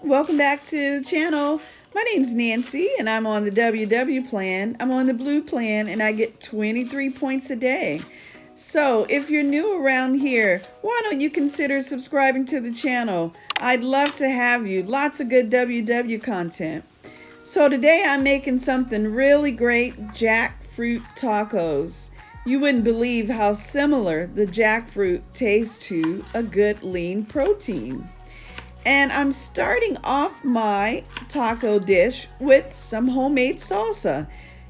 Welcome back to the channel. My name's Nancy and I'm on the WW plan. I'm on the blue plan and I get 23 points a day. So if you're new around here, why don't you consider subscribing to the channel? I'd love to have you. Lots of good WW content. So today I'm making something really great, jackfruit tacos. You wouldn't believe how similar the jackfruit tastes to a good lean protein. And I'm starting off my taco dish with some homemade salsa.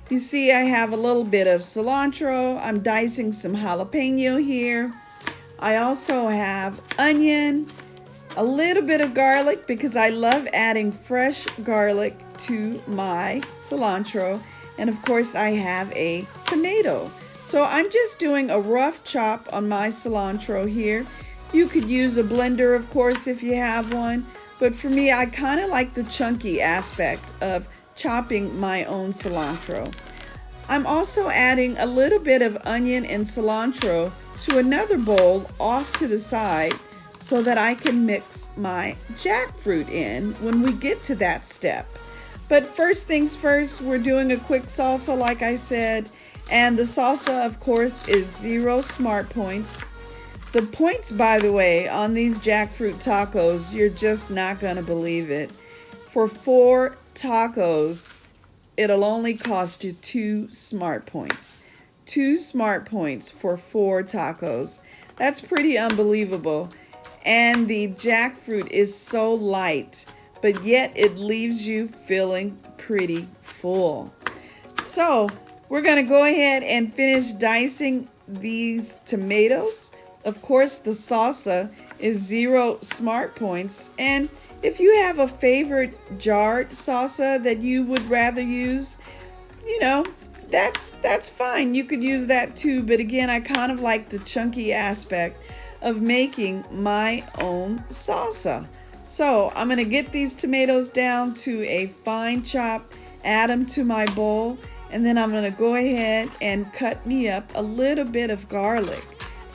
You see, I have a little bit of cilantro. I'm dicing some jalapeno here. I also have onion, a little bit of garlic because I love adding fresh garlic to my cilantro. And of course, I have a tomato. So I'm just doing a rough chop on my cilantro here. You could use a blender, of course, if you have one. But for me, I kind of like the chunky aspect of chopping my own cilantro. I'm also adding a little bit of onion and cilantro to another bowl off to the side so that I can mix my jackfruit in when we get to that step. But first things first, we're doing a quick salsa, like I said. And the salsa, of course, is 0 smart points. The points, by the way, on these jackfruit tacos, you're just not going to believe it. For 4 tacos, it'll only cost you 2 smart points. 2 smart points for 4 tacos. That's pretty unbelievable. And the jackfruit is so light, but yet it leaves you feeling pretty full. So we're going to go ahead and finish dicing these tomatoes. Of course, the salsa is 0 smart points. And if you have a favorite jarred salsa that you would rather use, that's fine. You could use that too. But again, I kind of like the chunky aspect of making my own salsa. So I'm going to get these tomatoes down to a fine chop, add them to my bowl, and then I'm going to go ahead and cut me up a little bit of garlic,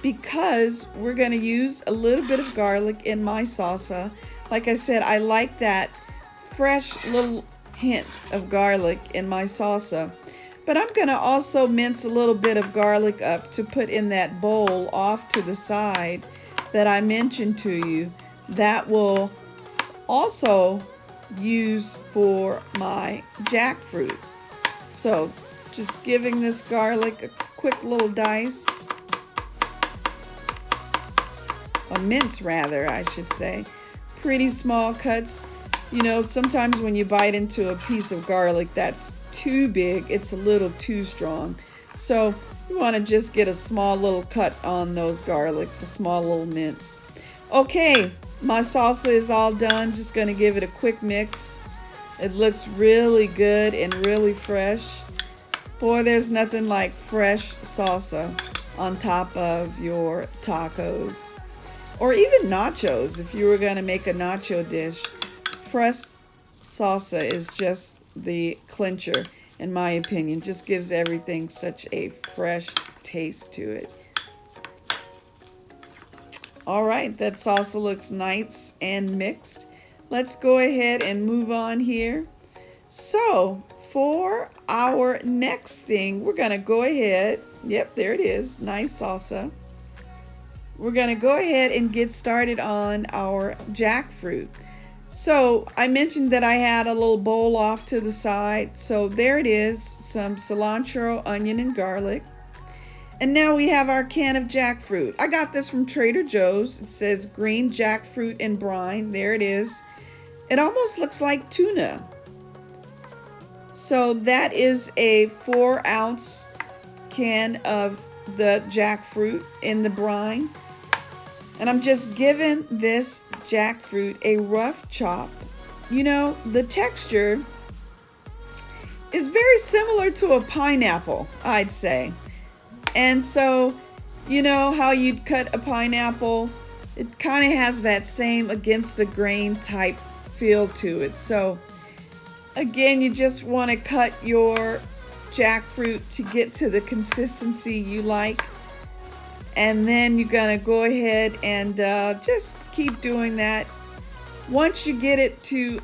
because we're going to use a little bit of garlic in my salsa. Like I said, I like that fresh little hint of garlic in my salsa. But I'm going to also mince a little bit of garlic up to put in that bowl off to the side that I mentioned to you. That will also use for my jackfruit. So just giving this garlic a quick little dice. A mince rather, I should say. Pretty small cuts. Sometimes when you bite into a piece of garlic that's too big, it's a little too strong. So you want to just get a small little cut on those garlics, a small little mince. Okay, my salsa is all done. Just going to give it a quick mix. It looks really good and really fresh. Boy, there's nothing like fresh salsa on top of your tacos. Or even nachos, if you were going to make a nacho dish. Fresh salsa is just the clincher, in my opinion. Just gives everything such a fresh taste to it. All right, that salsa looks nice and mixed. Let's go ahead and move on here. So, for our next thing, we're going to go ahead. Yep, there it is. Nice salsa. We're going to go ahead and get started on our jackfruit. So I mentioned that I had a little bowl off to the side. So there it is, some cilantro, onion, and garlic. And now we have our can of jackfruit. I got this from Trader Joe's. It says green jackfruit and brine. There it is. It almost looks like tuna. So that is a 4-ounce can of the jackfruit in the brine. And I'm just giving this jackfruit a rough chop. The texture is very similar to a pineapple, I'd say. And so, how you'd cut a pineapple, it kind of has that same against the grain type feel to it. So, again, you just want to cut your jackfruit to get to the consistency you like. And then you're going to go ahead and just keep doing that Once you get it to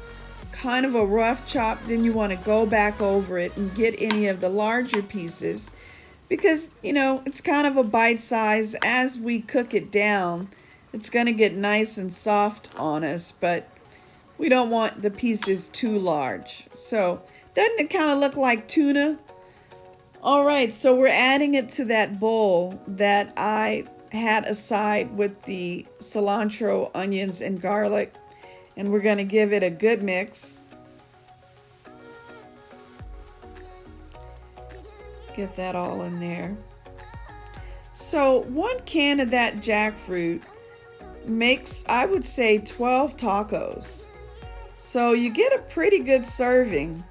kind of a rough chop, then you want to go back over it and get any of the larger pieces, because it's kind of a bite size. As we cook it down, it's going to get nice and soft on us, but we don't want the pieces too large. So doesn't it kind of look like tuna? All right, so we're adding it to that bowl that I had aside with the cilantro, onions, and garlic, and we're going to give it a good mix. Get that all in there. So 1 can of that jackfruit makes, I would say, 12 tacos. So you get a pretty good serving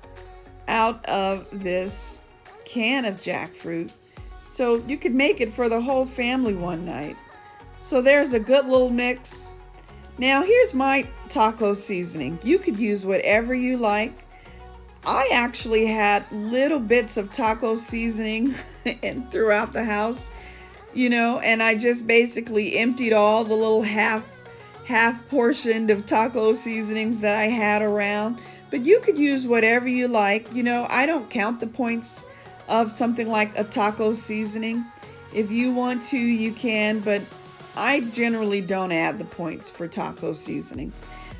out of this can of jackfruit. So you could make it for the whole family one night. So there's a good little mix. Now here's my taco seasoning. You could use whatever you like. I actually had little bits of taco seasoning and throughout the house, and I just basically emptied all the little half portioned of taco seasonings that I had around. But you could use whatever you like. I don't count the points of something like a taco seasoning. If you want to, you can, but I generally don't add the points for taco seasoning.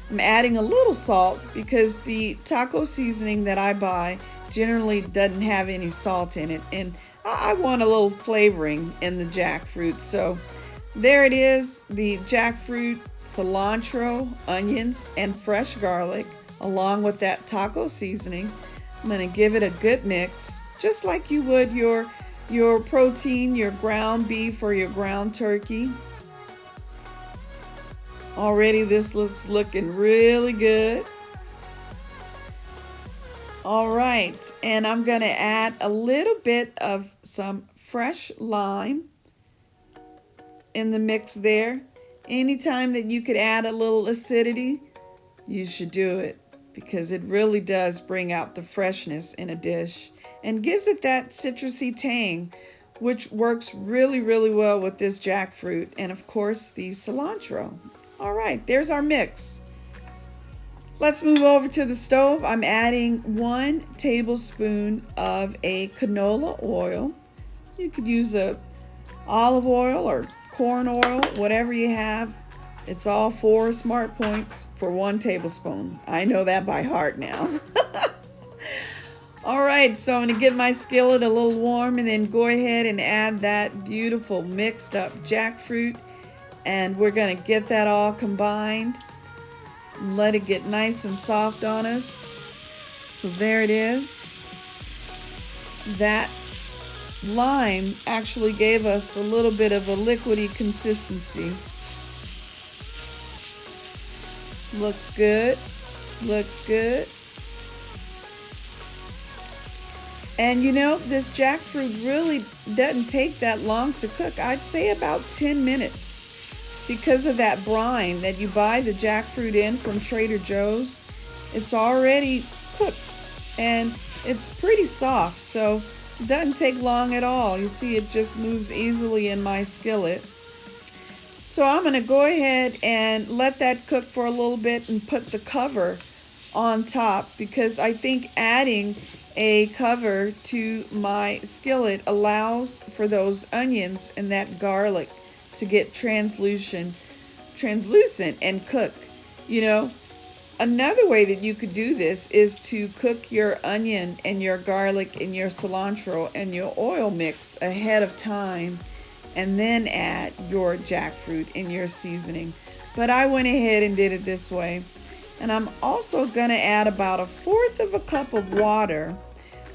I'm adding a little salt because the taco seasoning that I buy generally doesn't have any salt in it, and I want a little flavoring in the jackfruit. So there it is, the jackfruit, cilantro, onions, and fresh garlic, along with that taco seasoning. I'm going to give it a good mix, just like you would your protein, your ground beef or your ground turkey. Already this is looking really good. All right, and I'm going to add a little bit of some fresh lime in the mix there. Anytime that you could add a little acidity, you should do it, because it really does bring out the freshness in a dish and gives it that citrusy tang, which works really, really well with this jackfruit and, of course, the cilantro. All right, there's our mix. Let's move over to the stove. I'm adding 1 tablespoon of a canola oil. You could use a olive oil or corn oil, whatever you have. It's all 4 smart points for 1 tablespoon. I know that by heart now. All right, so I'm going to get my skillet a little warm and then go ahead and add that beautiful mixed up jackfruit. And we're going to get that all combined. Let it get nice and soft on us. So there it is. That lime actually gave us a little bit of a liquidy consistency. Looks good. Looks good. And this jackfruit really doesn't take that long to cook. I'd say about 10 minutes. Because of that brine that you buy the jackfruit in from Trader Joe's, it's already cooked and it's pretty soft, so it doesn't take long at all. You see, it just moves easily in my skillet. So I'm going to go ahead and let that cook for a little bit and put the cover on top, because I think adding a cover to my skillet allows for those onions and that garlic to get translucent and cook. Another way that you could do this is to cook your onion and your garlic and your cilantro and your oil mix ahead of time and then add your jackfruit and your seasoning. But I went ahead and did it this way. And I'm also going to add about 1/4 cup of water,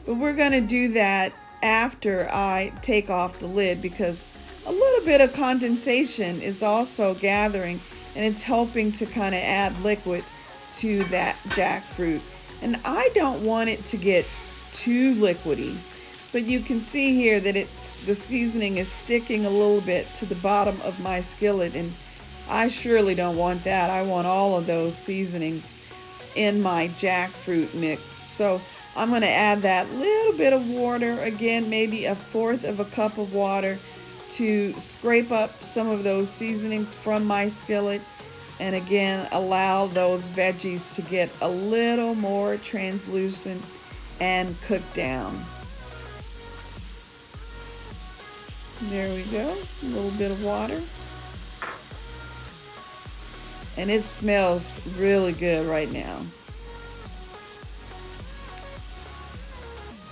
but we're going to do that after I take off the lid, because a little bit of condensation is also gathering and it's helping to kind of add liquid to that jackfruit. And I don't want it to get too liquidy, but you can see here that the seasoning is sticking a little bit to the bottom of my skillet, and I surely don't want that. I want all of those seasonings in my jackfruit mix. So I'm going to add that little bit of water, again, maybe 1/4 cup of water, to scrape up some of those seasonings from my skillet. And again, allow those veggies to get a little more translucent and cooked down. There we go, a little bit of water. And it smells really good right now.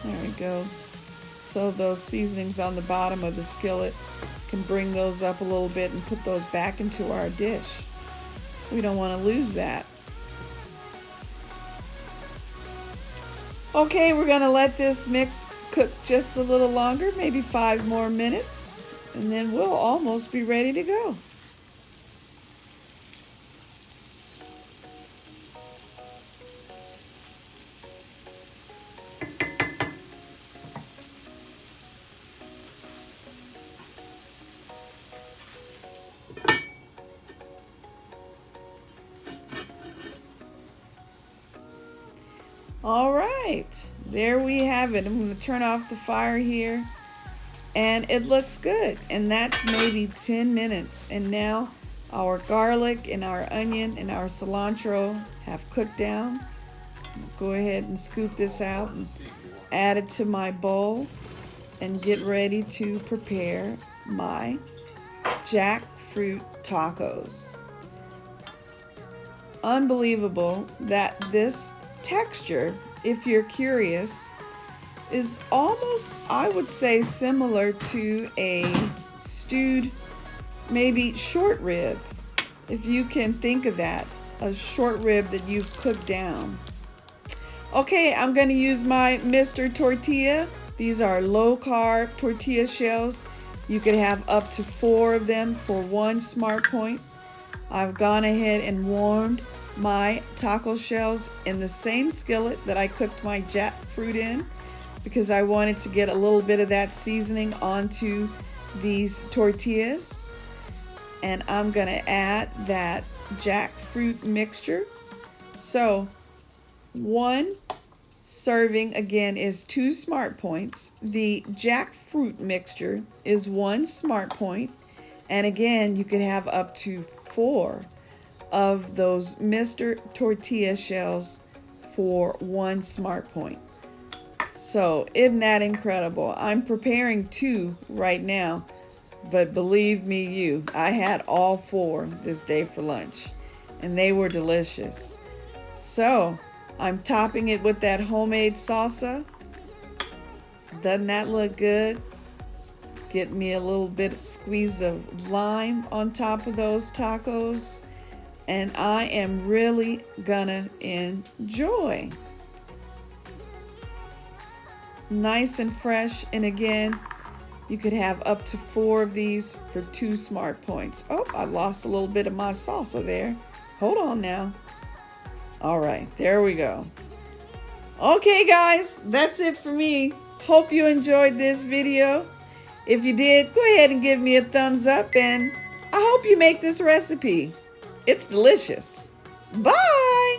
There we go. So those seasonings on the bottom of the skillet, can bring those up a little bit and put those back into our dish. We don't want to lose that. Okay, we're going to let this mix cook just a little longer, maybe 5 more minutes, and then we'll almost be ready to go. All right, there we have it. I'm going to turn off the fire here, and it looks good. And that's maybe 10 minutes. And now our garlic and our onion and our cilantro have cooked down. Go ahead and scoop this out and add it to my bowl and get ready to prepare my jackfruit tacos. Unbelievable that this texture, if you're curious, is almost, I would say, similar to a stewed, maybe short rib, if you can think of that, a short rib that you've cooked down. Okay, I'm going to use my Mr. Tortilla. These are low carb tortilla shells. You could have up to 4 of them for 1 smart point. I've gone ahead and warmed my taco shells in the same skillet that I cooked my jackfruit in, because I wanted to get a little bit of that seasoning onto these tortillas. And I'm going to add that jackfruit mixture. So 1 serving again is 2 smart points. The jackfruit mixture is 1 smart point. And again, you can have up to 4 of those Mr. Tortilla shells for 1 smart point. So isn't that incredible? I'm preparing 2 right now, but believe me, I had all 4 this day for lunch, and they were delicious. So I'm topping it with that homemade salsa. Doesn't that look good? Get me a little bit of squeeze of lime on top of those tacos, and I am really gonna enjoy. Nice and fresh, and again, you could have up to 4 of these for 2 smart points. Oh, I lost a little bit of my salsa there. Hold on now. All right, there we go. Okay, guys, that's it for me. Hope you enjoyed this video. If you did, go ahead and give me a thumbs up, and I hope you make this recipe. It's delicious. Bye!